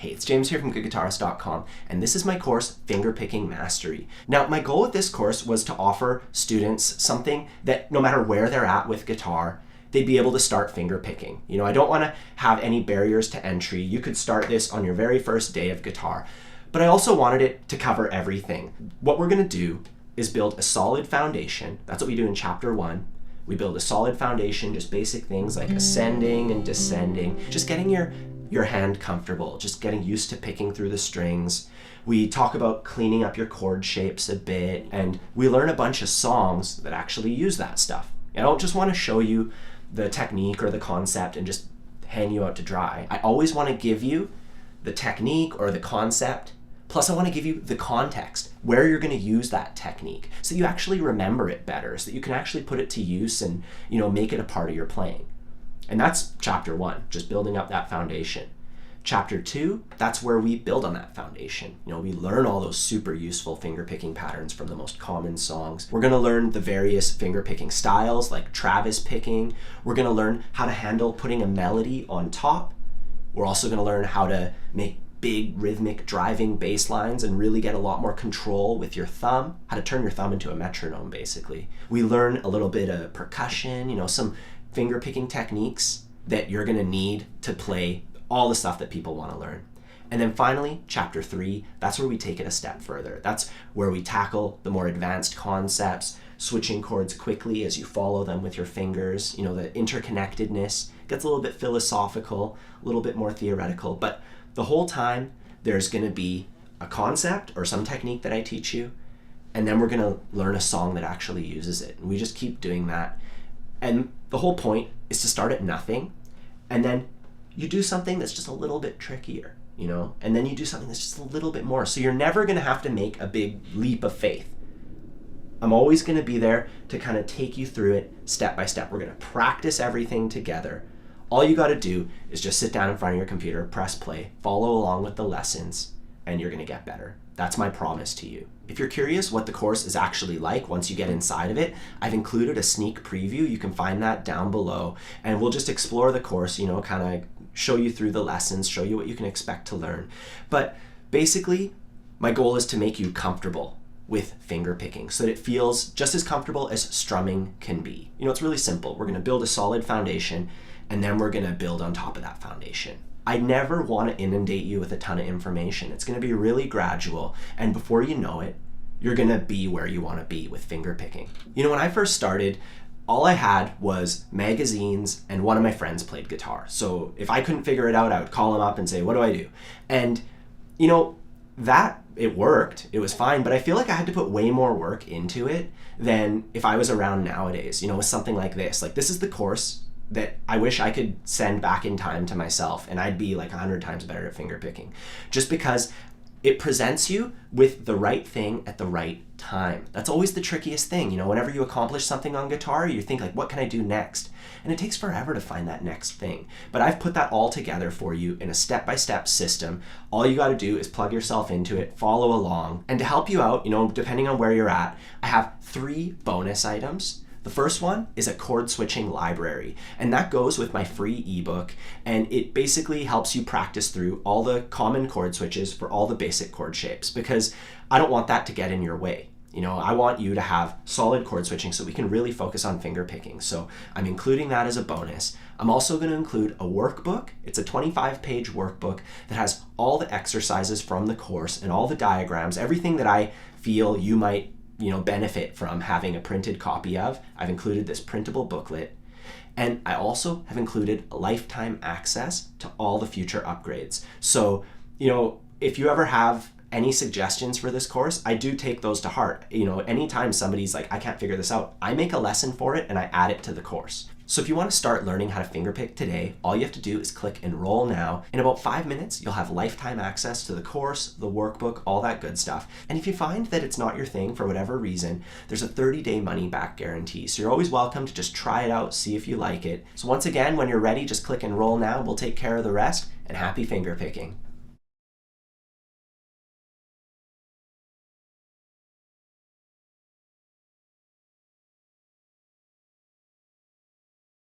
Hey, it's James here from GoodGuitarist.com, and this is my course, Fingerpicking Mastery. Now, my goal with this course was to offer students something that no matter where they're at with guitar, they'd be able to start fingerpicking. You know, I don't want to have any barriers to entry. You could start this on your very first day of guitar, but I also wanted it to cover everything. What we're going to do is build a solid foundation. That's what we do in Chapter 1. We build a solid foundation, just basic things like ascending and descending, just getting your hand comfortable, just getting used to picking through the strings. We talk about cleaning up your chord shapes a bit, and we learn a bunch of songs that actually use that stuff. I don't just want to show you the technique or the concept and just hang you out to dry. I always want to give you the technique or the concept, plus I want to give you the context, where you're going to use that technique, so you actually remember it better, so that you can actually put it to use and, make it a part of your playing. And that's Chapter 1, just building up that foundation. Chapter 2, that's where we build on that foundation. We learn all those super useful fingerpicking patterns from the most common songs. We're going to learn the various fingerpicking styles like Travis picking. We're going to learn how to handle putting a melody on top. We're also going to learn how to make big rhythmic driving bass lines and really get a lot more control with your thumb, how to turn your thumb into a metronome basically. We learn a little bit of percussion, some fingerpicking techniques that you're going to need to play all the stuff that people want to learn. And then finally, Chapter 3, that's where we take it a step further. That's where we tackle the more advanced concepts, switching chords quickly as you follow them with your fingers. The interconnectedness gets a little bit philosophical, a little bit more theoretical, but the whole time there's going to be a concept or some technique that I teach you, and then we're going to learn a song that actually uses it. And we just keep doing that. And the whole point is to start at nothing, and then you do something that's just a little bit trickier, and then you do something that's just a little bit more. So you're never going to have to make a big leap of faith. I'm always going to be there to kind of take you through it step by step. We're going to practice everything together. All you got to do is just sit down in front of your computer, press play, follow along with the lessons, and you're going to get better. That's my promise to you. If you're curious what the course is actually like once you get inside of it, I've included a sneak preview. You can find that down below, and we'll just explore the course, kind of show you through the lessons, show you what you can expect to learn. But basically, my goal is to make you comfortable with fingerpicking so that it feels just as comfortable as strumming can be. It's really simple. We're going to build a solid foundation, and then we're going to build on top of that foundation. I never want to inundate you with a ton of information. It's going to be really gradual, and before you know it, you're going to be where you want to be with fingerpicking. When I first started, all I had was magazines, and one of my friends played guitar. So if I couldn't figure it out, I would call him up and say, what do I do? And that it worked, it was fine, but I feel like I had to put way more work into it than if I was around nowadays, with something like this. Like, this is the course that I wish I could send back in time to myself, and I'd be like 100 times better at fingerpicking, just because it presents you with the right thing at the right time. That's always the trickiest thing. Whenever you accomplish something on guitar, you think like, what can I do next? And it takes forever to find that next thing. But I've put that all together for you in a step-by-step system. All you got to do is plug yourself into it, follow along. And to help you out, depending on where you're at, I have 3 bonus items. The first one is a chord switching library, and that goes with my free ebook, and it basically helps you practice through all the common chord switches for all the basic chord shapes, because I don't want that to get in your way. I want you to have solid chord switching so we can really focus on fingerpicking. So I'm including that as a bonus. I'm also going to include a workbook. It's a 25-page workbook that has all the exercises from the course and all the diagrams, everything that I feel you might benefit from having a printed copy of. I've included this printable booklet, and I also have included lifetime access to all the future upgrades. So, if you ever have any suggestions for this course, I do take those to heart. Anytime somebody's like, I can't figure this out, I make a lesson for it and I add it to the course. So if you want to start learning how to fingerpick today, all you have to do is click Enroll Now. In about 5 minutes, you'll have lifetime access to the course, the workbook, all that good stuff. And if you find that it's not your thing for whatever reason, there's a 30-day money-back guarantee. So you're always welcome to just try it out, see if you like it. So once again, when you're ready, just click Enroll Now. We'll take care of the rest, and happy fingerpicking.